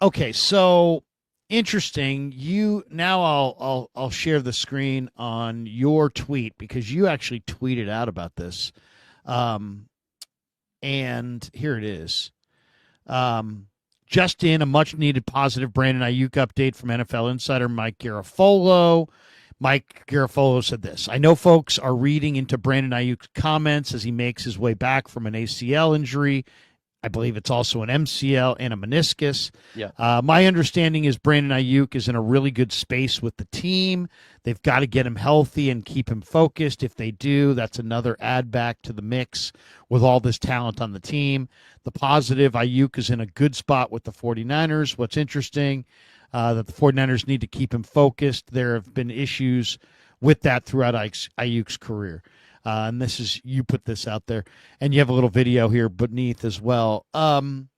Okay, so interesting. You now I'll share the screen on your tweet because you actually tweeted out about this. Um, and here it is. Um, just in a much needed positive Brandon Ayuk update from NFL insider Mike Garafolo. Mike Garafolo said this: I know folks are reading into Brandon Ayuk's comments as he makes his way back from an ACL injury. I believe it's also an MCL and a meniscus. Yeah. My understanding is Brandon Ayuk is in a really good space with the team. They've got to get him healthy and keep him focused. If they do, that's another add back to the mix with all this talent on the team. The positive, Ayuk is in a good spot with the 49ers. What's interesting, that the 49ers need to keep him focused. There have been issues with that throughout Ayuk's career. And this is, you put this out there, and you have a little video here beneath as well. Ayuk,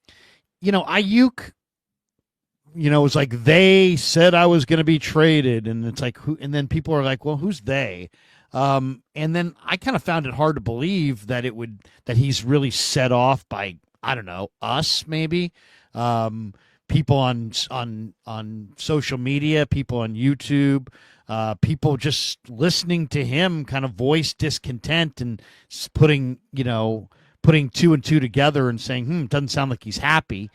it was like they said I was going to be traded, and it's like who? And then people are like, well, who's they? And then I kind of found it hard to believe that he's really set off by, I don't know, us maybe. People on social media, people on YouTube, people just listening to him kind of voice discontent and putting two and two together and saying, it doesn't sound like he's happy.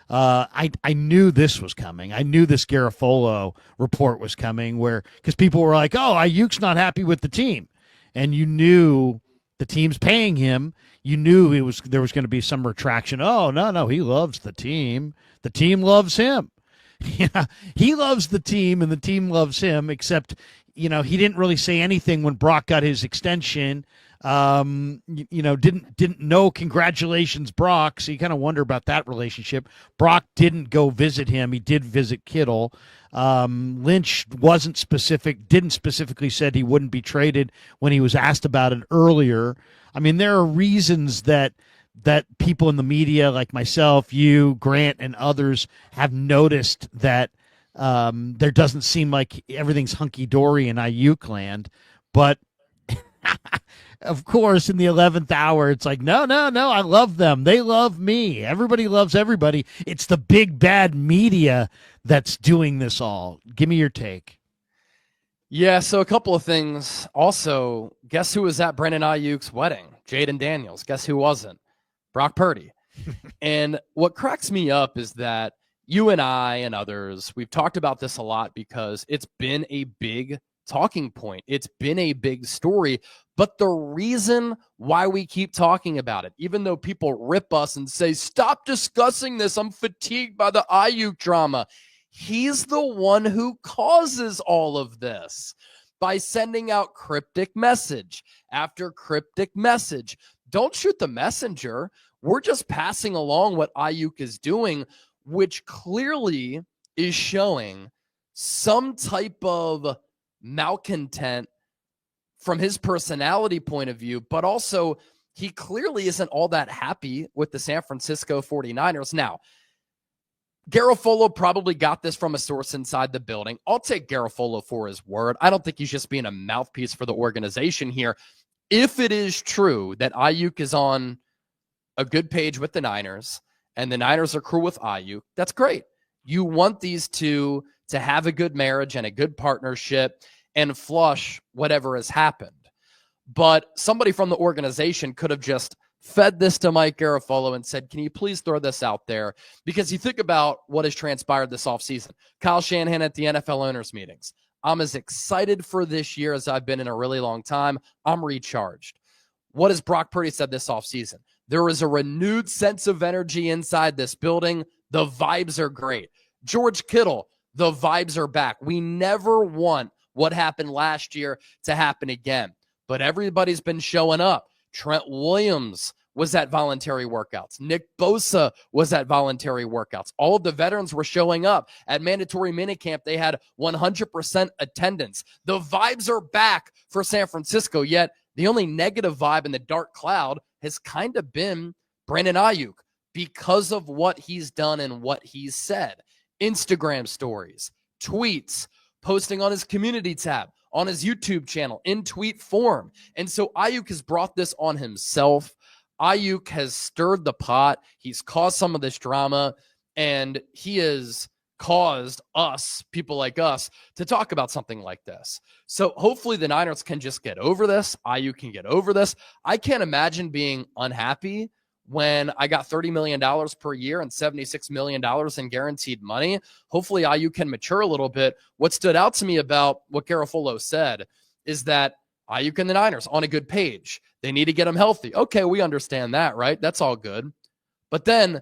I knew this was coming. I knew this Garafolo report was coming, because people were like, "Oh, Ayuk's not happy with the team," and you knew the team's paying him. You knew there was going to be some retraction. Oh no, he loves the team. The team loves him. Yeah, he loves the team, and the team loves him. Except, he didn't really say anything when Brock got his extension. Didn't know congratulations, Brock. So you kind of wonder about that relationship. Brock didn't go visit him. He did visit Kittle. Lynch didn't specifically said he wouldn't be traded when he was asked about it earlier. I mean, there are reasons that people in the media, like myself, you, Grant, and others, have noticed that there doesn't seem like everything's hunky dory in Ayuk land, but of course, in the 11th hour, it's like, no, I love them. They love me. Everybody loves everybody. It's the big bad media that's doing this all. Give me your take. Yeah, so a couple of things. Also, guess who was at Brandon Ayuk's wedding? Jaden Daniels. Guess who wasn't? Brock Purdy. And what cracks me up is that you and I and others, we've talked about this a lot because it's been a big talking point. It's been a big story. But the reason why we keep talking about it, even though people rip us and say, stop discussing this, I'm fatigued by the Ayuk drama, he's the one who causes all of this by sending out cryptic message after cryptic message. Don't shoot the messenger. We're just passing along what Ayuk is doing, which clearly is showing some type of malcontent from his personality point of view, but also he clearly isn't all that happy with the San Francisco 49ers. Now, Garafolo probably got this from a source inside the building. I'll take Garafolo for his word. I don't think he's just being a mouthpiece for the organization here. If it is true that Ayuk is on a good page with the Niners and the Niners are cool with Ayuk, that's great. You want these two to have a good marriage and a good partnership and flush whatever has happened. But somebody from the organization could have just fed this to Mike Garafolo and said, can you please throw this out there? Because you think about what has transpired this offseason. Kyle Shanahan at the NFL owners meetings. I'm as excited for this year as I've been in a really long time. I'm recharged. What has Brock Purdy said this offseason? There is a renewed sense of energy inside this building. The vibes are great. George Kittle, the vibes are back. We never want what happened last year to happen again. But everybody's been showing up. Trent Williams was at voluntary workouts. Nick Bosa was at voluntary workouts. All of the veterans were showing up. At mandatory minicamp, they had 100% attendance. The vibes are back for San Francisco, yet the only negative vibe in the dark cloud has kind of been Brandon Aiyuk because of what he's done and what he's said. Instagram stories, tweets, posting on his community tab, on his YouTube channel, in tweet form. And so Aiyuk has brought this on himself. Aiyuk has stirred the pot. He's caused some of this drama. And he has caused us, people like us, to talk about something like this. So hopefully the Niners can just get over this. Aiyuk can get over this. I can't imagine being unhappy when I got $30 million per year and $76 million in guaranteed money. Hopefully Aiyuk can mature a little bit. What stood out to me about what Garofolo said is that Aiyuk and the Niners on a good page. They need to get him healthy. Okay, we understand that, right? That's all good. But then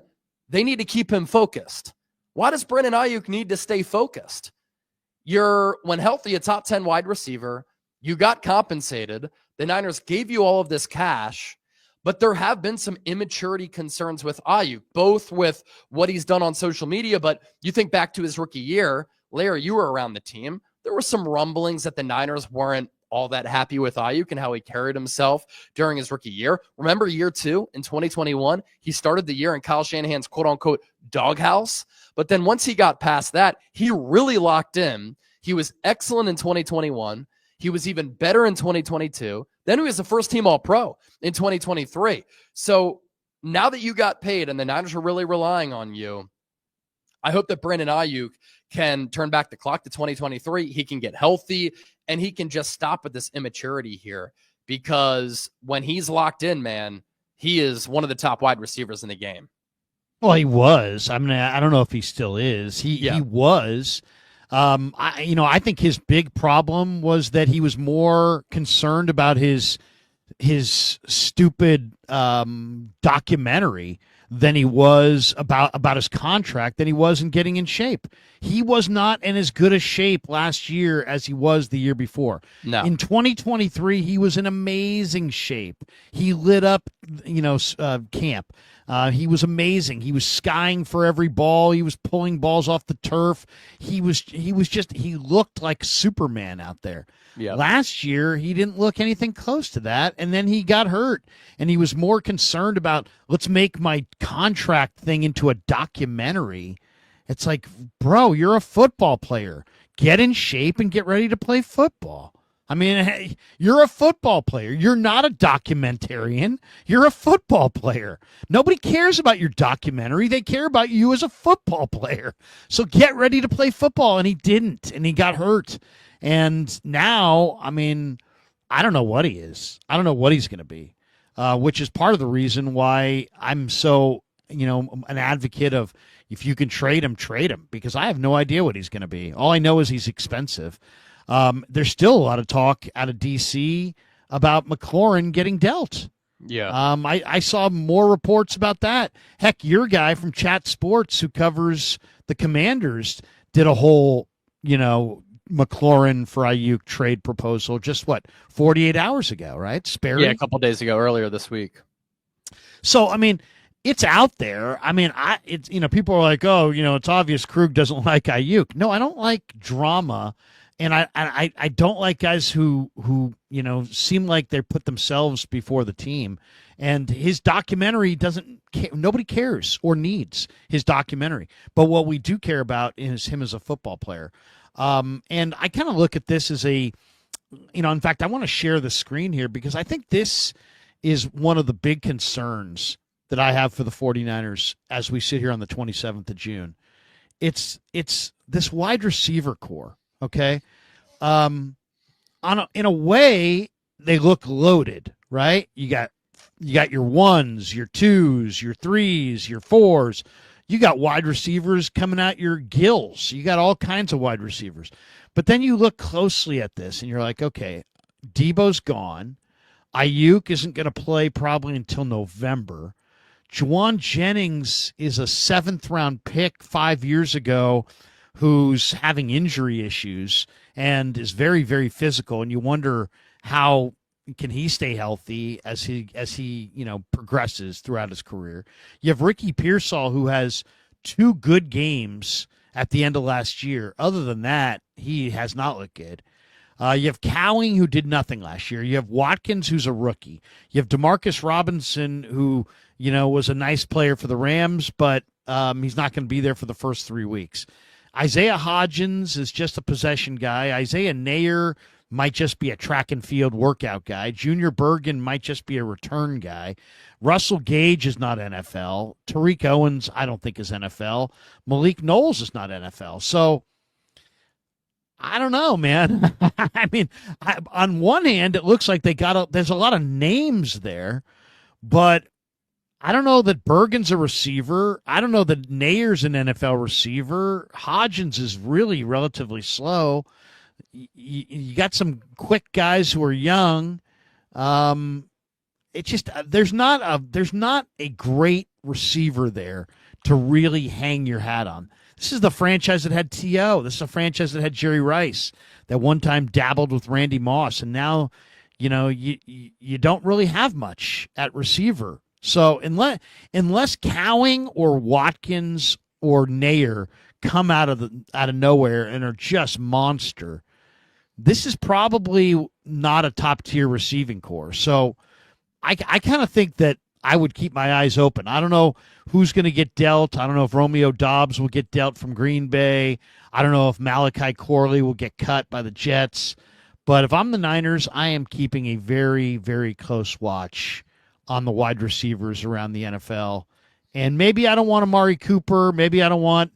they need to keep him focused. Why does Brandon Aiyuk need to stay focused? You're, when healthy, a top 10 wide receiver. You got compensated. The Niners gave you all of this cash, but there have been some immaturity concerns with Aiyuk, both with what he's done on social media, but you think back to his rookie year, Larry, you were around the team. There were some rumblings that the Niners weren't all that happy with Aiyuk and how he carried himself during his rookie year. Remember year 2 in 2021? He started the year in Kyle Shanahan's quote-unquote doghouse. But then once he got past that, he really locked in. He was excellent in 2021. He was even better in 2022. Then he was the first team All-Pro in 2023. So now that you got paid and the Niners are really relying on you, I hope that Brandon Aiyuk can turn back the clock to 2023. He can get healthy and he can just stop with this immaturity here, because when he's locked in, man, he is one of the top wide receivers in the game. Well, he was. I mean, I don't know if he still is. He was. I think his big problem was that he was more concerned about his stupid documentary than he was about his contract, than he was in getting in shape. He was not in as good a shape last year as he was the year before. No. In 2023, he was in amazing shape. He lit up, camp. He was amazing. He was skying for every ball. He was pulling balls off the turf. He looked like Superman out there. Yep. Last year, he didn't look anything close to that, and then he got hurt, and he was more concerned about, let's make my contract thing into a documentary. It's like, bro, you're a football player. Get in shape and get ready to play football. I mean, hey, you're a football player. You're not a documentarian. You're a football player. Nobody cares about your documentary. They care about you as a football player. So get ready to play football. And he didn't, and he got hurt. And now, I mean, I don't know what he is. I don't know what he's going to be, which is part of the reason why I'm so, an advocate of, if you can trade him, because I have no idea what he's going to be. All I know is he's expensive. There's still a lot of talk out of D.C. about McLaurin getting dealt. Yeah. I saw more reports about that. Heck, your guy from Chat Sports who covers the Commanders did a whole, McLaurin for Aiyuk trade proposal just 48 hours ago, right? Sperry? Yeah, a couple days ago, earlier this week. So, I mean, it's out there. I mean, people are like, oh, it's obvious Krug doesn't like Aiyuk. No, I don't like drama. And I don't like guys who seem like they put themselves before the team. And his documentary nobody cares or needs his documentary. But what we do care about is him as a football player. And I kind of look at this as in fact, I want to share the screen here because I think this is one of the big concerns that I have for the 49ers as we sit here on the 27th of June. It's this wide receiver core. Okay. In a way, they look loaded, right? You got your ones, your twos, your threes, your fours. You got wide receivers coming out your gills. You got all kinds of wide receivers. But then you look closely at this and you're like, okay, Debo's gone. Aiyuk isn't going to play probably until November. Juwan Jennings is a 7th-round pick 5 years ago who's having injury issues and is very, very physical. And you wonder how can he stay healthy as he progresses throughout his career. You have Ricky Pearsall, who has 2 good games at the end of last year. Other than that, he has not looked good. You have Cowing, who did nothing last year. You have Watkins, who's a rookie. You have Demarcus Robinson, who was a nice player for the Rams, but he's not going to be there for the first 3 weeks. Isaiah Hodgins is just a possession guy. Isaiah Nayer might just be a track and field workout guy. Junior Bergen might just be a return guy. Russell Gage is not NFL. Tariq Owens, I don't think, is NFL. Malik Knowles is not NFL. So I don't know, man. I mean, on one hand, it looks like there's a lot of names there, but I don't know that Bergen's a receiver. I don't know that Nayer's an NFL receiver. Hodgins is really relatively slow. You got some quick guys who are young. It's just there's not a great receiver there to really hang your hat on. This is the franchise that had T.O. This is a franchise that had Jerry Rice that one time dabbled with Randy Moss, and now, you don't really have much at receiver. So unless Cowing or Watkins or Nayer come out of nowhere and are just monster, this is probably not a top tier receiving core. So I kind of think that I would keep my eyes open. I don't know who's going to get dealt. I don't know if Romeo Doubs will get dealt from Green Bay. I don't know if Malachi Corley will get cut by the Jets. But if I'm the Niners, I am keeping a very, very close watch on the wide receivers around the NFL. And maybe I don't want Amari Cooper. Maybe I don't want,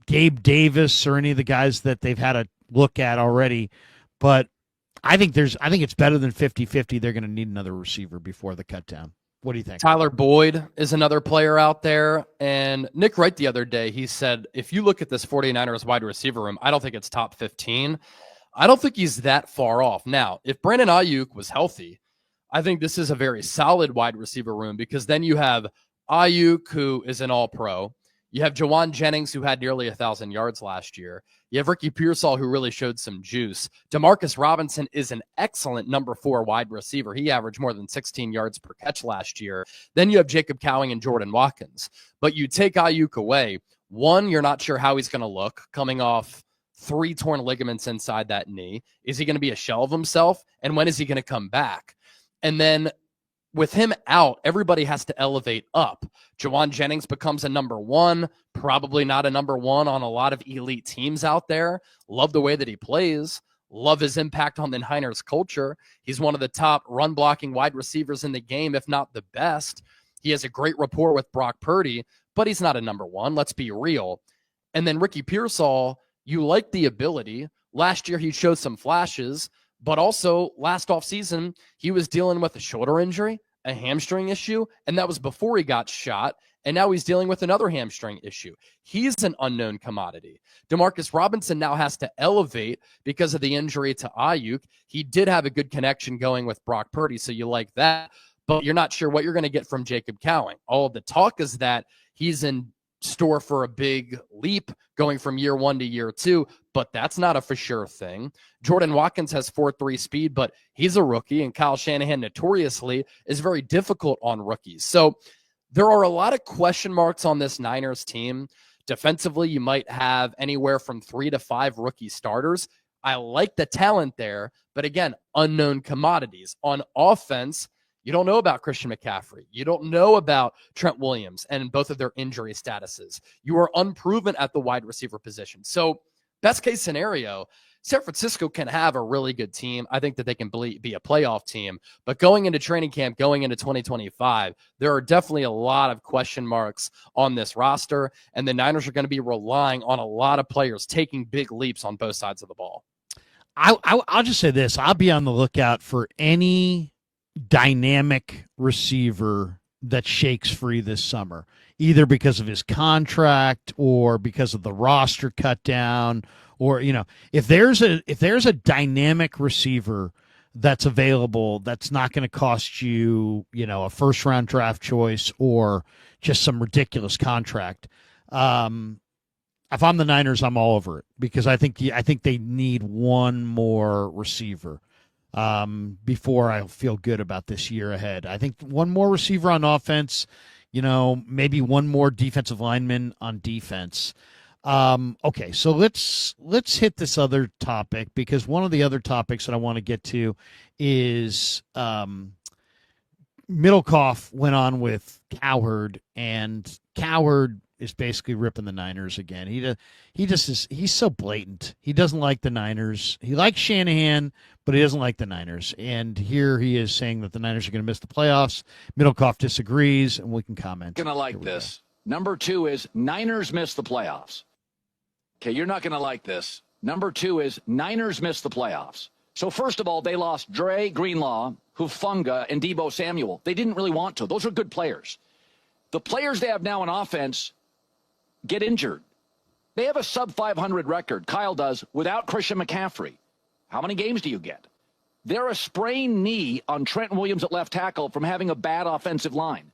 Gabe Davis or any of the guys that they've had a look at already. But I think it's better than 50-50. They're going to need another receiver before the cut down. What do you think? Tyler Boyd is another player out there. And Nick Wright the other day, he said, if you look at this 49ers wide receiver room, I don't think it's top 15. I don't think he's that far off. Now, if Brandon Aiyuk was healthy, I think this is a very solid wide receiver room, because then you have Aiyuk, who is an all-pro. You have Jawan Jennings, who had nearly 1,000 yards last year. You have Ricky Pearsall, who really showed some juice. Demarcus Robinson is an excellent number 4 wide receiver. He averaged more than 16 yards per catch last year. Then you have Jacob Cowing and Jordan Watkins. But you take Aiyuk away. One, you're not sure how he's going to look coming off 3 torn ligaments inside that knee. Is he going to be a shell of himself? And when is he going to come back? And then with him out, everybody has to elevate up. Jawan Jennings becomes a number 1, probably not a number 1 on a lot of elite teams out there. Love the way that he plays. Love his impact on the Niners culture. He's one of the top run blocking wide receivers in the game, if not the best. He has a great rapport with Brock Purdy, but he's not a number 1. Let's be real. And then Ricky Pearsall, you like the ability. Last year, he showed some flashes. But also, last offseason, he was dealing with a shoulder injury, a hamstring issue, and that was before he got shot. And now he's dealing with another hamstring issue. He's an unknown commodity. Demarcus Robinson now has to elevate because of the injury to Aiyuk. He did have a good connection going with Brock Purdy, so you like that. But you're not sure what you're going to get from Jacob Cowing. All of the talk is that he's in store for a big leap going from year 1 to year 2, but that's not a for sure thing. Jordan Watkins has 4.3 speed, but he's a rookie, and Kyle Shanahan notoriously is very difficult on rookies. So there are a lot of question marks on this Niners team. Defensively, you might have anywhere from 3 to 5 rookie starters. I like the talent there, but again, unknown commodities. On offense, you don't know about Christian McCaffrey. You don't know about Trent Williams and both of their injury statuses. You are unproven at the wide receiver position. So best case scenario, San Francisco can have a really good team. I think that they can be a playoff team. But going into training camp, going into 2025, there are definitely a lot of question marks on this roster. And the Niners are going to be relying on a lot of players taking big leaps on both sides of the ball. I'll just say this. I'll be on the lookout for any dynamic receiver that shakes free this summer, either because of his contract or because of the roster cut down, or if there's a dynamic receiver that's available that's not going to cost you a first round draft choice or just some ridiculous contract. If I'm the Niners, I'm all over it, because I think they need one more receiver before I feel good about this year ahead. I think one more receiver on offense, maybe one more defensive lineman on defense. Okay, so let's hit this other topic, because one of the other topics that I want to get to is Middlecoff went on with Cowherd, and Cowherd is basically ripping the Niners again. He's so blatant. He doesn't like the Niners. He likes Shanahan, but he doesn't like the Niners. And here he is saying that the Niners are going to miss the playoffs. Middlecoff disagrees, and we can comment. Going to like this. Number 2 is Niners miss the playoffs. Okay, you're not going to like this. Number 2 is Niners miss the playoffs. So first of all, they lost Dre Greenlaw, Hufanga, and Deebo Samuel. They didn't really want to. Those are good players. The players they have now in offense get injured. They have a sub-500 record, Kyle does, without Christian McCaffrey. How many games do you get? They're a sprained knee on Trent Williams at left tackle from having a bad offensive line.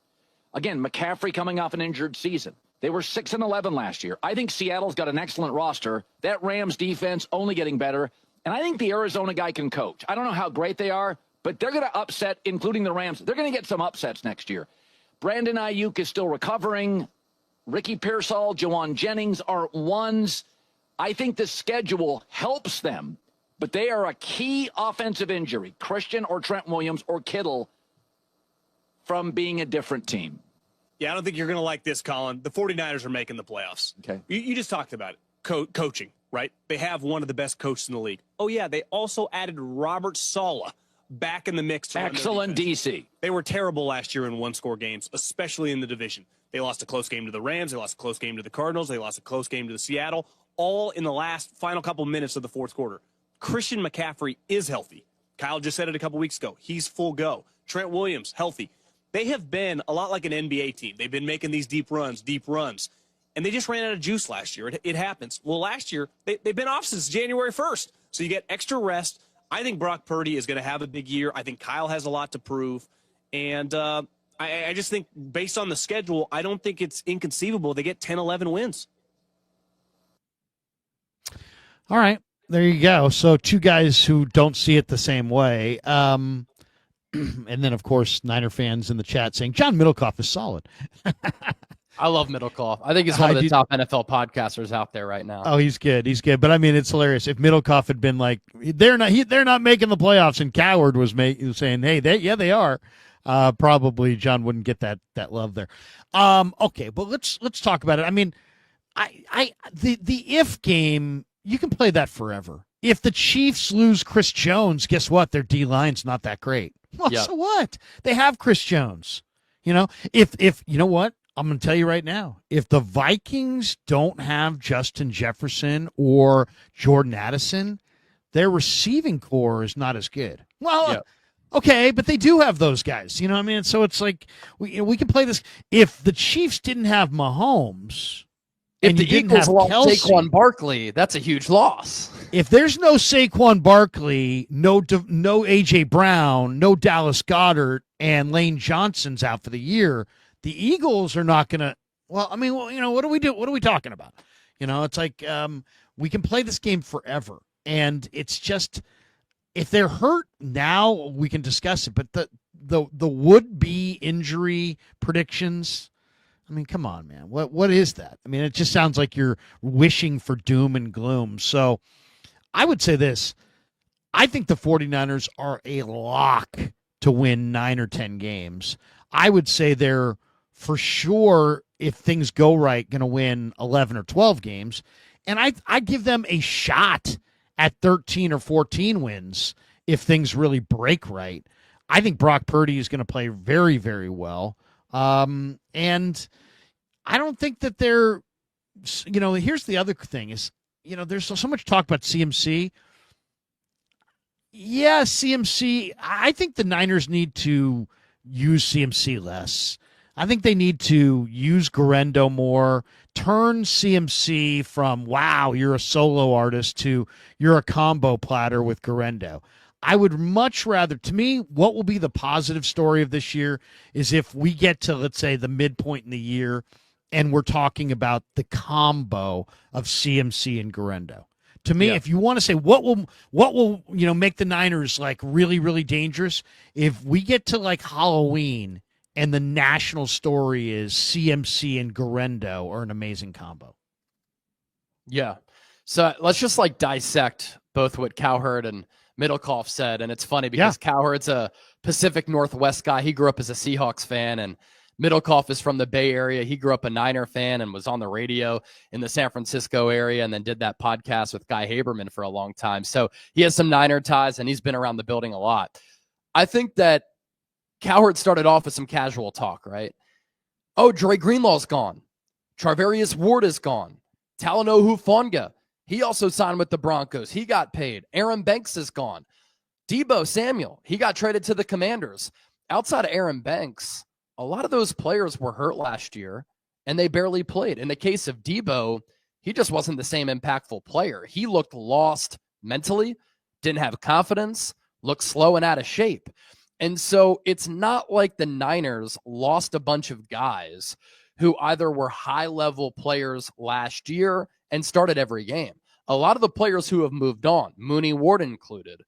Again, McCaffrey coming off an injured season. They were 6-11 last year. I think Seattle's got an excellent roster. That Rams defense only getting better. And I think the Arizona guy can coach. I don't know how great they are, but they're going to upset, including the Rams. They're going to get some upsets next year. Brandon Aiyuk is still recovering. Ricky Pearsall, Jawan Jennings aren't ones. I think the schedule helps them, but they are a key offensive injury, Christian or Trent Williams or Kittle, from being a different team. Yeah, I don't think you're going to like this, Colin. The 49ers are making the playoffs. Okay. You just talked about it. Coaching, right? They have one of the best coaches in the league. Oh, yeah, they also added Robert Saleh back in the mix. Excellent DC. They were terrible last year in one-score games, especially in the division. They lost a close game to the Rams. They lost a close game to the Cardinals. They lost a close game to the Seattle, all in the final couple minutes of the fourth quarter. Christian McCaffrey is healthy. Kyle just said it a couple weeks ago. He's full go. Trent Williams, healthy. They have been a lot like an NBA team. They've been making these deep runs, and they just ran out of juice last year. It happens. Well, last year, they've been off since January 1st, so you get extra rest. I think Brock Purdy is going to have a big year. I think Kyle has a lot to prove, and I just think based on the schedule, I don't think it's inconceivable they get 10, 11 wins. All right, there you go. So two guys who don't see it the same way. And then, of course, Niner fans in the chat saying John Middlecoff is solid. I love Middlecoff. I think he's one of the top NFL podcasters out there right now. Oh, he's good. He's good. But I mean, it's hilarious. If Middlecoff had been like, they're not making the playoffs, and Coward was saying, hey, they are. Probably John wouldn't get that love there. Okay, but let's talk about it. I mean, the if game, you can play that forever. If the Chiefs lose Chris Jones, guess what? Their D line's not that great. Well, So what? They have Chris Jones. You know, if you know what? I'm going to tell you right now, if the Vikings don't have Justin Jefferson or Jordan Addison, their receiving core is not as good. Well, okay, but they do have those guys. You know what I mean? So it's like we can play this. If the Chiefs didn't have Mahomes, if the Eagles lost Saquon Barkley, that's a huge loss. If there's no Saquon Barkley, no A.J. Brown, no Dallas Goedert, and Lane Johnson's out for the year, the Eagles are not going to – what do we do? What are we talking about? You know, it's like we can play this game forever. And it's just – if they're hurt now, we can discuss it. But the would-be injury predictions – I mean, come on, man. What is that? I mean, it just sounds like you're wishing for doom and gloom. So I would say this. I think the 49ers are a lock to win 9 or 10 games. I would say they're for sure, if things go right, going to win 11 or 12 games. And I give them a shot at 13 or 14 wins if things really break right. I think Brock Purdy is going to play very, very well. And I don't think that they're, here's the other thing is, there's so much talk about CMC. Yeah, CMC. I think the Niners need to use CMC less. I think they need to use Guerendo more, turn CMC from, wow, you're a solo artist to you're a combo platter with Guerendo. I would much rather, to me, what will be the positive story of this year is if we get to, let's say, the midpoint in the year and we're talking about the combo of CMC and Guerendo. To me, if you want to say what will make the Niners like really, really dangerous, if we get to like Halloween and the national story is CMC and Guerendo are an amazing combo. Yeah. So let's just like dissect both what Cowherd and Middlecoff said. And it's funny because Cowherd's a Pacific Northwest guy. He grew up as a Seahawks fan, and Middlecoff is from the Bay Area. He grew up a Niner fan and was on the radio in the San Francisco area and then did that podcast with Guy Haberman for a long time. So he has some Niner ties, and he's been around the building a lot. I think that Cowherd started off with some casual talk, right? Oh, Dre Greenlaw's gone. Charvarius Ward is gone. Talanoa Hufanga, he also signed with the Broncos. He got paid. Aaron Banks is gone. Deebo Samuel, he got traded to the Commanders. Outside of Aaron Banks, a lot of those players were hurt last year, and they barely played. In the case of Deebo, he just wasn't the same impactful player. He looked lost mentally, didn't have confidence, looked slow and out of shape. And so it's not like the Niners lost a bunch of guys who either were high-level players last year and started every game. A lot of the players who have moved on, Mooney Ward included,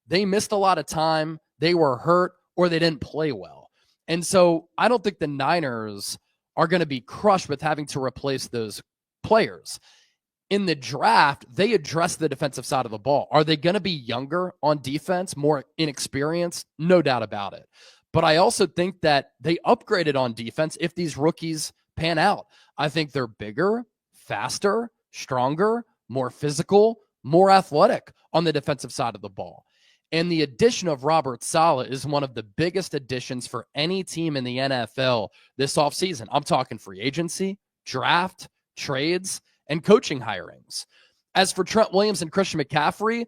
they missed a lot of time, they were hurt, or they didn't play well. And so I don't think the Niners are going to be crushed with having to replace those players. In the draft, they addressed the defensive side of the ball. Are they going to be younger on defense, more inexperienced? No doubt about it. But I also think that they upgraded on defense if these rookies pan out. I think they're bigger, faster, stronger, more physical, more athletic on the defensive side of the ball. And the addition of Robert Saleh is one of the biggest additions for any team in the NFL this offseason. I'm talking free agency, draft, trades, and coaching hirings. As for Trent Williams and Christian McCaffrey,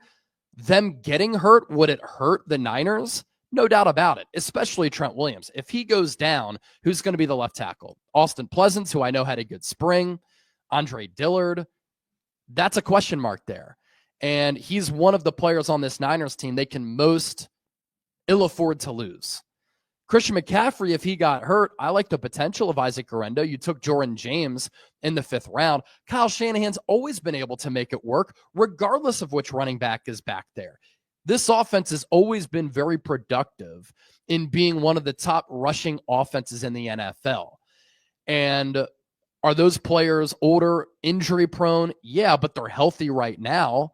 them getting hurt, would it hurt the Niners? No doubt about it, especially Trent Williams. If he goes down, who's going to be the left tackle? Austin Pleasance, who I know had a good spring, Andre Dillard. That's a question mark there. And he's one of the players on this Niners team they can most ill afford to lose. Christian McCaffrey, if he got hurt, I like the potential of Isaac Guerendo. You took Jordan James in the 5th round. Kyle Shanahan's always been able to make it work, regardless of which running back is back there. This offense has always been very productive in being one of the top rushing offenses in the NFL. And are those players older, injury prone? Yeah, but they're healthy right now.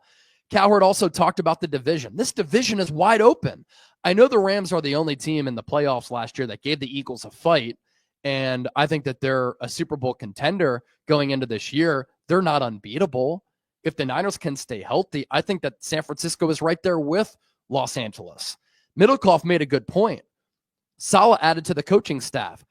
Cowherd also talked about the division. This division is wide open. I know the Rams are the only team in the playoffs last year that gave the Eagles a fight, and I think that they're a Super Bowl contender going into this year. They're not unbeatable. If the Niners can stay healthy, I think that San Francisco is right there with Los Angeles. Middlecoff made a good point. Saleh added to the coaching staff.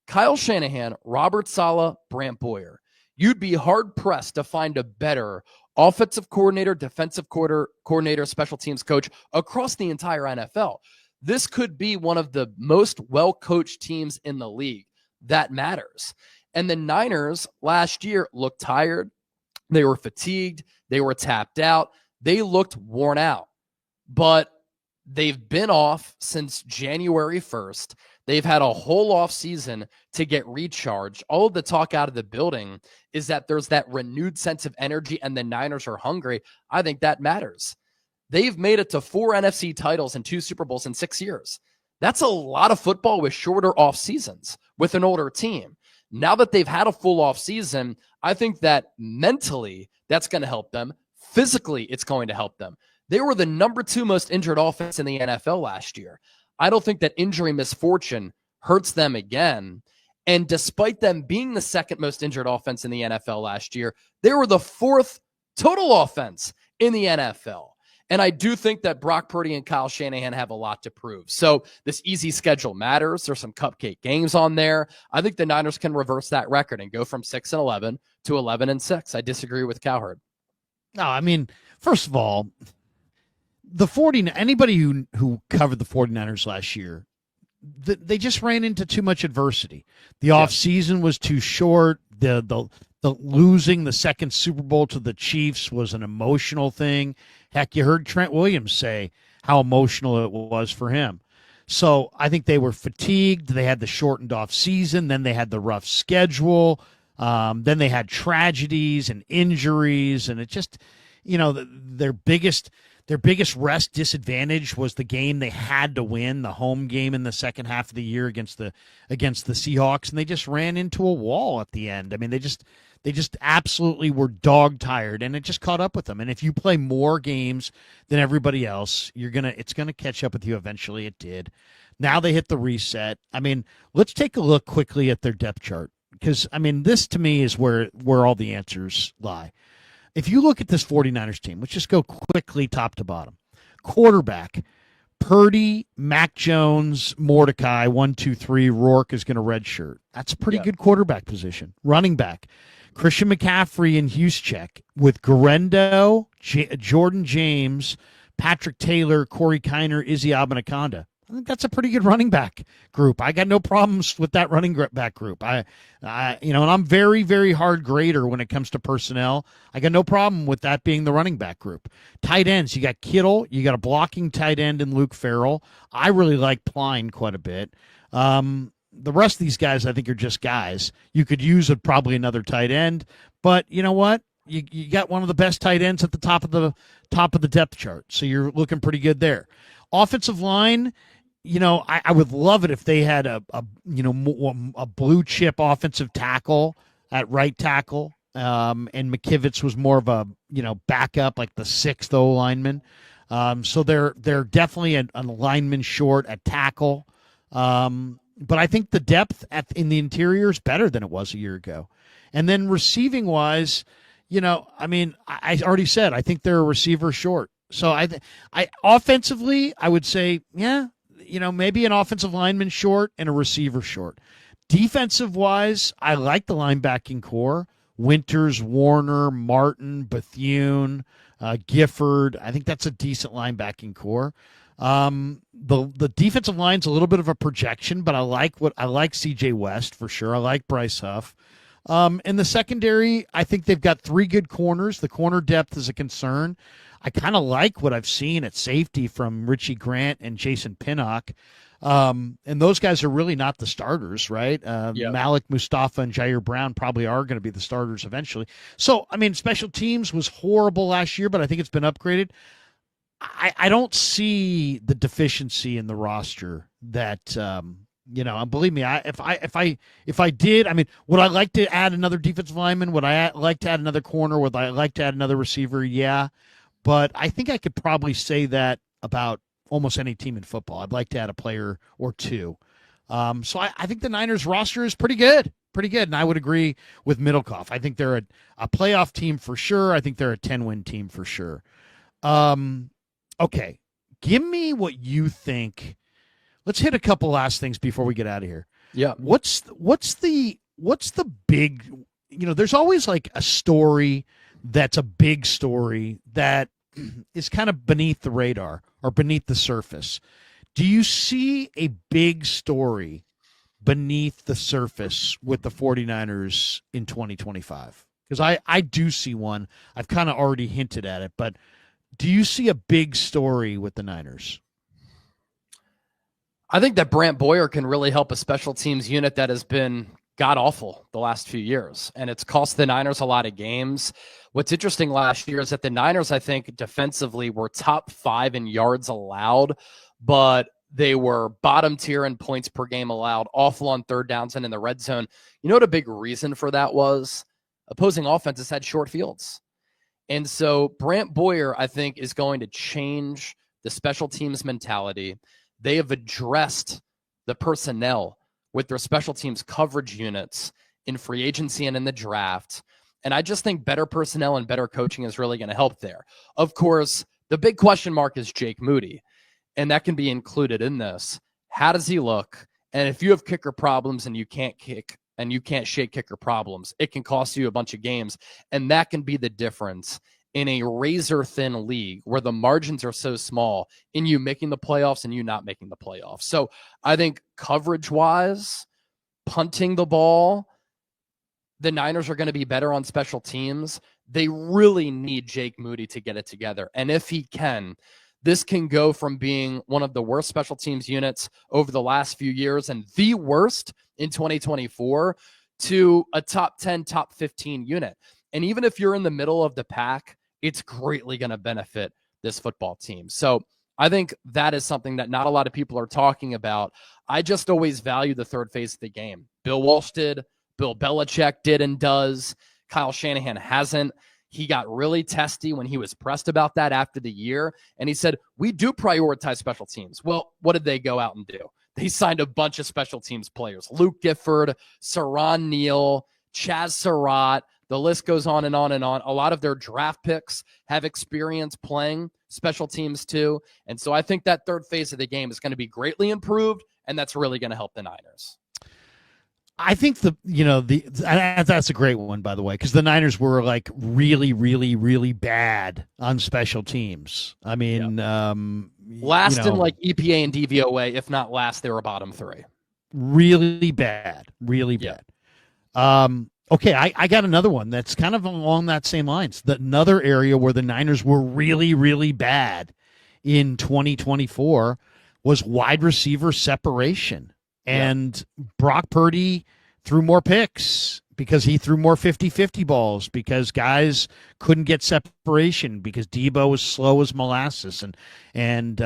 Kyle Shanahan, Robert Saleh, Brant Boyer. You'd be hard-pressed to find a better offensive coordinator, defensive coordinator, special teams coach across the entire NFL. This could be one of the most well-coached teams in the league. That matters. And the Niners last year looked tired. They were fatigued. They were tapped out. They looked worn out. But they've been off since January 1st. They've had a whole off season to get recharged. All of the talk out of the building is that there's that renewed sense of energy and the Niners are hungry. I think that matters. They've made it to 4 NFC titles and 2 Super Bowls in 6 years. That's a lot of football with shorter off seasons with an older team. Now that they've had a full off season, I think that mentally that's going to help them. Physically, it's going to help them. They were the number 2 most injured offense in the NFL last year. I don't think that injury misfortune hurts them again. And despite them being the 2nd most injured offense in the NFL last year, they were the 4th total offense in the NFL. And I do think that Brock Purdy and Kyle Shanahan have a lot to prove. So this easy schedule matters. There's some cupcake games on there. I think the Niners can reverse that record and go from 6-11 to 11-6. I disagree with Cowherd. No, I mean, first of all, anybody who covered the 49ers last year, they just ran into too much adversity. The offseason was too short. The losing the 2nd Super Bowl to the Chiefs was an emotional thing. Heck, you heard Trent Williams say how emotional it was for him. So I think they were fatigued. They had the shortened off season. Then they had the rough schedule. Then they had tragedies and injuries. And it just, their biggest rest disadvantage was the game they had to win, the home game in the second half of the year against the Seahawks, and they just ran into a wall at the end. I mean, They just absolutely were dog tired, and it just caught up with them. And if you play more games than everybody else, it's gonna catch up with you eventually. It did. Now they hit the reset. I mean, let's take a look quickly at their depth chart, because I mean, this to me is where all the answers lie. If you look at this 49ers team, let's just go quickly top to bottom. Quarterback, Purdy, Mac Jones, Mordecai, 1, 2, 3. Rourke is going to redshirt. That's a pretty good quarterback position. Running back, Christian McCaffrey and Juszczyk with Garendo, Jordan James, Patrick Taylor, Corey Kiner, Izzy Abinaconda. I think that's a pretty good running back group. I got no problems with that running back group. And I'm very, very hard grader when it comes to personnel. I got no problem with that being the running back group. Tight ends, you got Kittle, you got a blocking tight end in Luke Farrell. I really like Pline quite a bit. The rest of these guys, I think, are just guys. You could use probably another tight end, but you know what? You got one of the best tight ends at the top of the depth chart, so you're looking pretty good there. Offensive line. I would love it if they had a blue chip offensive tackle at right tackle, and McKivitz was more of a backup, like the sixth O lineman. So they're definitely an lineman short at tackle, but I think the depth in the interior is better than it was a year ago. And then receiving wise, I already said I think they're a receiver short. So I offensively I would say maybe an offensive lineman short and a receiver short. Defensive-wise, I like the linebacking core. Winters, Warner, Martin, Bethune, Gifford. I think that's a decent linebacking core. The defensive line's a little bit of a projection, but I like C.J. West for sure. I like Bryce Huff. In the secondary, I think they've got 3 good corners. The corner depth is a concern. I kind of like what I've seen at safety from Richie Grant and Jason Pinnock. And those guys are really not the starters, right? Malik Mustafa and Jair Brown probably are going to be the starters eventually. So, special teams was horrible last year, but I think it's been upgraded. I don't see the deficiency in the roster that, believe me, if I did, would I like to add another defensive lineman? Would I like to add another corner? Would I like to add another receiver? Yeah. But I think I could probably say that about almost any team in football. I'd like to add a player or two. So I think the Niners roster is pretty good. And I would agree with Middlecoff. I think they're a playoff team for sure. I think they're a 10-win team for sure. Okay. Give me what you think. Let's hit a couple last things before we get out of here. Yeah. What's the big, there's always like a story that's a big story that is kind of beneath the radar or beneath the surface. Do you see a big story beneath the surface with the 49ers in 2025? Because I do see one. I've kind of already hinted at it, but do you see a big story with the Niners? I think that Brant Boyer can really help a special teams unit that has been god-awful the last few years, and it's cost the Niners a lot of games. What's interesting last year is that the Niners, I think, defensively were top 5 in yards allowed, but they were bottom tier in points per game allowed, awful on third downs and in the red zone. You know what a big reason for that was? Opposing offenses had short fields. And so Brant Boyer, I think, is going to change the special teams mentality. They have addressed the personnel with their special teams coverage units in free agency and in the draft. And I just think better personnel and better coaching is really going to help there. Of course, the big question mark is Jake Moody, and that can be included in this. How does he look? And if you have kicker problems and you can't kick and you can't shake kicker problems, it can cost you a bunch of games. And that can be the difference in a razor-thin league where the margins are so small in you making the playoffs and you not making the playoffs. So I think coverage-wise, punting the ball, the Niners are going to be better on special teams. They really need Jake Moody to get it together. And if he can, this can go from being one of the worst special teams units over the last few years and the worst in 2024 to a top 10, top 15 unit. And even if you're in the middle of the pack, it's greatly going to benefit this football team. So I think that is something that not a lot of people are talking about. I just always value the third phase of the game. Bill Walsh did, Bill Belichick did and does. Kyle Shanahan hasn't. He got really testy when he was pressed about that after the year. And he said, we do prioritize special teams. Well, what did they go out and do? They signed a bunch of special teams players. Luke Gifford, Saron Neal, Chaz Surratt. The list goes on and on and on. A lot of their draft picks have experience playing special teams too. And so I think that third phase of the game is going to be greatly improved, and that's really going to help the Niners. I think that's a great one, by the way, because the Niners were like really, really, really bad on special teams. I mean, last in like EPA and DVOA, if not last, they were bottom 3. Really bad, really bad. Okay, I got another one that's kind of along that same lines. Another area where the Niners were really, really bad in 2024 was wide receiver separation. And Brock Purdy threw more picks because he threw more 50-50 balls, because guys couldn't get separation, because Debo was slow as molasses, and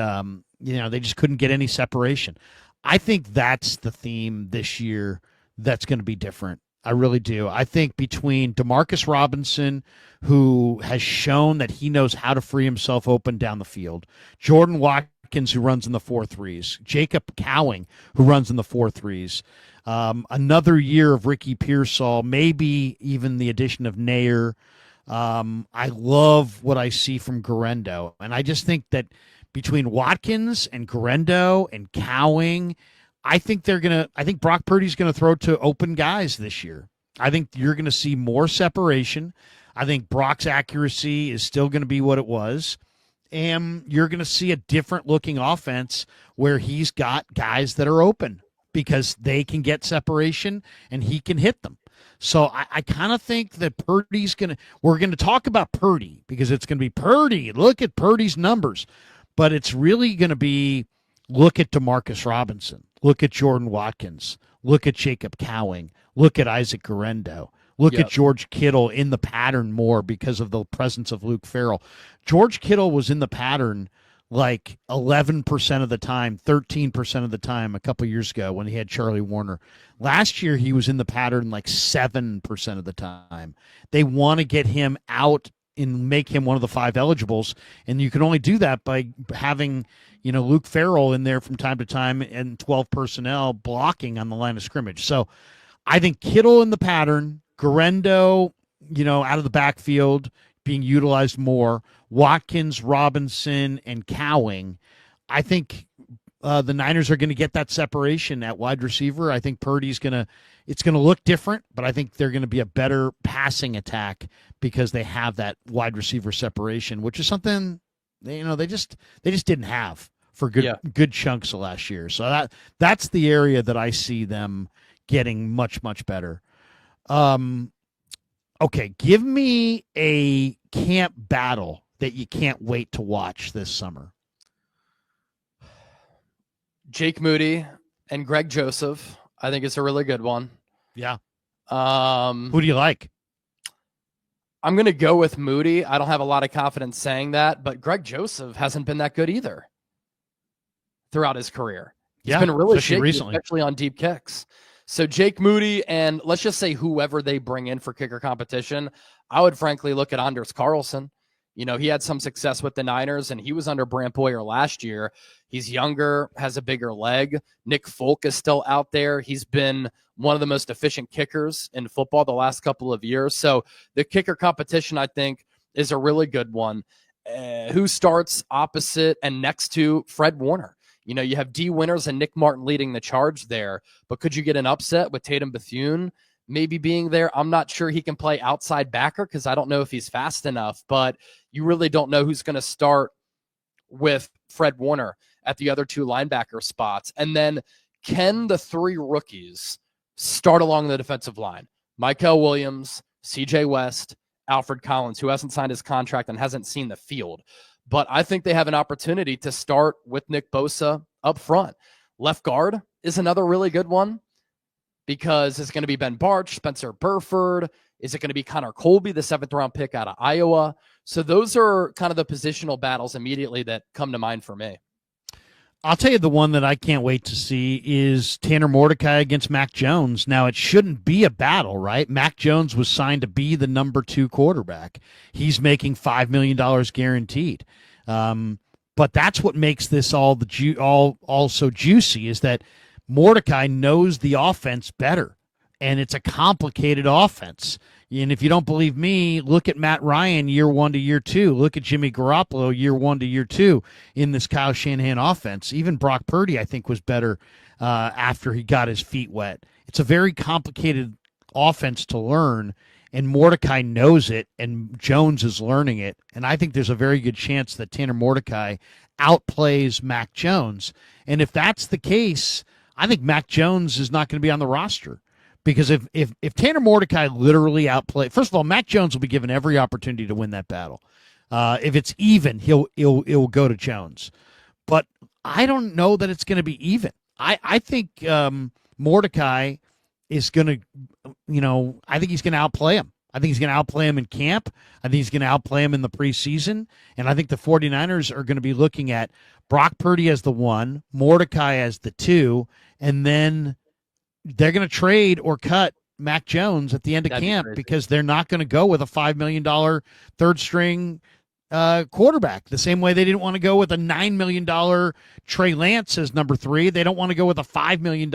they just couldn't get any separation. I think that's the theme this year that's going to be different. I really do. I think between Demarcus Robinson, who has shown that he knows how to free himself open down the field, Jordan Watkins, who runs in the 4-3s, Jacob Cowing, who runs in the 4-3s, another year of Ricky Pearsall, maybe even the addition of Nair. I love what I see from Garendo, and I just think that between Watkins and Garendo and Cowing, I think Brock Purdy's going to throw to open guys this year. I think you're going to see more separation. I think Brock's accuracy is still going to be what it was. And you're going to see a different looking offense where he's got guys that are open because they can get separation and he can hit them. So I kind of think that we're going to talk about Purdy because it's going to be Purdy. Look at Purdy's numbers. But it's really going to be, look at Demarcus Robinson. Look at Jordan Watkins. Look at Jacob Cowing. Look at Isaac Garendo. Look at George Kittle in the pattern more because of the presence of Luke Farrell. George Kittle was in the pattern like 11% of the time, 13% of the time a couple years ago when he had Charlie Warner. Last year, he was in the pattern like 7% of the time. They want to get him out and make him one of the 5 eligibles, and you can only do that by having Luke Farrell in there from time to time and 12 personnel blocking on the line of scrimmage. So I think Kittle in the pattern, Garendo, out of the backfield being utilized more, Watkins, Robinson, and Cowing. I think the Niners are going to get that separation at wide receiver. I think Purdy's it's going to look different, but I think they're going to be a better passing attack because they have that wide receiver separation, which is something they just didn't have for good chunks of last year. So that's the area that I see them getting much, much better. Okay, give me a camp battle that you can't wait to watch this summer. Jake Moody and Greg Joseph, I think it's a really good one. Yeah. Who do you like? I'm going to go with Moody. I don't have a lot of confidence saying that, but Greg Joseph hasn't been that good either throughout his career. He's been really shaky, recently, especially on deep kicks. So Jake Moody and let's just say whoever they bring in for kicker competition, I would frankly look at Anders Carlson. He had some success with the Niners, and he was under Brant Boyer last year. He's younger, has a bigger leg. Nick Folk is still out there. He's been one of the most efficient kickers in football the last couple of years. So the kicker competition, I think, is a really good one. Who starts opposite and next to Fred Warner? You have D. Winters and Nick Martin leading the charge there, but could you get an upset with Tatum Bethune maybe being there? I'm not sure he can play outside backer because I don't know if he's fast enough, but you really don't know who's going to start with Fred Warner at the other 2 linebacker spots. And then can the 3 rookies start along the defensive line? Mykel Williams, CJ West, Alfred Collins, who hasn't signed his contract and hasn't seen the field. But I think they have an opportunity to start with Nick Bosa up front. Left guard is another really good one because it's going to be Ben Barch, Spencer Burford. Is it going to be Connor Colby, the 7th-round pick out of Iowa? So those are kind of the positional battles immediately that come to mind for me. I'll tell you the one that I can't wait to see is Tanner Mordecai against Mac Jones. Now, it shouldn't be a battle, right? Mac Jones was signed to be the number 2 quarterback. He's making $5 million guaranteed. But that's what makes this all so juicy, is that Mordecai knows the offense better, and it's a complicated offense. And if you don't believe me, look at Matt Ryan year 1 to year 2. Look at Jimmy Garoppolo year 1 to year 2 in this Kyle Shanahan offense. Even Brock Purdy, I think, was better after he got his feet wet. It's a very complicated offense to learn, and Mordecai knows it, and Jones is learning it. And I think there's a very good chance that Tanner Mordecai outplays Mac Jones. And if that's the case, I think Mac Jones is not going to be on the roster. Because if Tanner Mordecai literally outplayed, first of all, Mac Jones will be given every opportunity to win that battle. If it's even, he'll go to Jones. But I don't know that it's going to be even. I think Mordecai is going to, I think he's going to outplay him. I think he's going to outplay him in camp. I think he's going to outplay him in the preseason. And I think the 49ers are going to be looking at Brock Purdy as the 1, Mordecai as the 2, and then they're going to trade or cut Mac Jones at the end of camp because they're not going to go with a $5 million third-string quarterback. The same way they didn't want to go with a $9 million Trey Lance as number 3. They don't want to go with a $5 million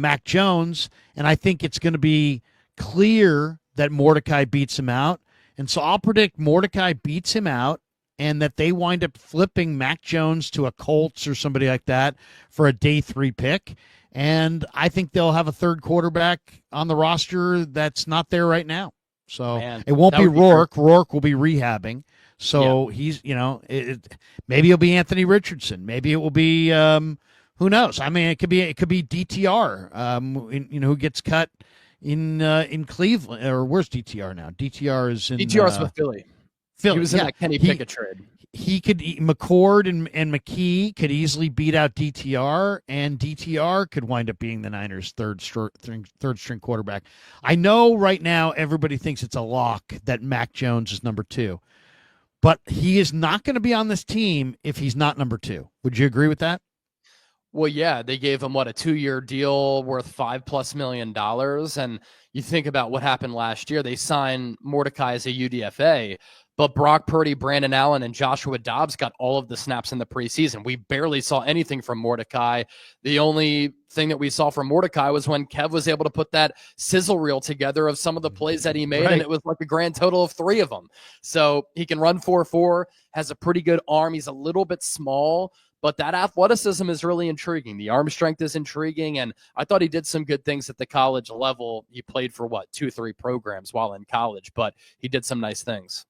Mac Jones. And I think it's going to be clear that Mordecai beats him out. And so I'll predict Mordecai beats him out, and that they wind up flipping Mac Jones to a Colts or somebody like that for a day 3 pick. And I think they'll have a third quarterback on the roster that's not there right now. So it won't be Rourke. Rourke will be rehabbing. So he's, maybe it'll be Anthony Richardson. Maybe it will be, who knows? I mean, it could be DTR, who gets cut in Cleveland, or where's DTR now? DTR is with Philly. Philly. He was in that Kenny Pickett trade. He could, McCord and McKee could easily beat out DTR, and DTR could wind up being the Niners' third string quarterback. I know right now everybody thinks it's a lock that Mac Jones is number 2, but he is not going to be on this team if he's not number 2. Would you agree with that? Well, yeah, they gave him a 2-year deal worth $5+ million. And you think about what happened last year. They signed Mordecai as a UDFA, but Brock Purdy, Brandon Allen, and Joshua Dobbs got all of the snaps in the preseason. We barely saw anything from Mordecai. The only thing that we saw from Mordecai was when Kev was able to put that sizzle reel together of some of the plays that he made, and it was like a grand total of 3 of them. So he can run 4.4, has a pretty good arm. He's a little bit small, but that athleticism is really intriguing. The arm strength is intriguing, and I thought he did some good things at the college level. He played for 2-3 programs while in college, but he did some nice things.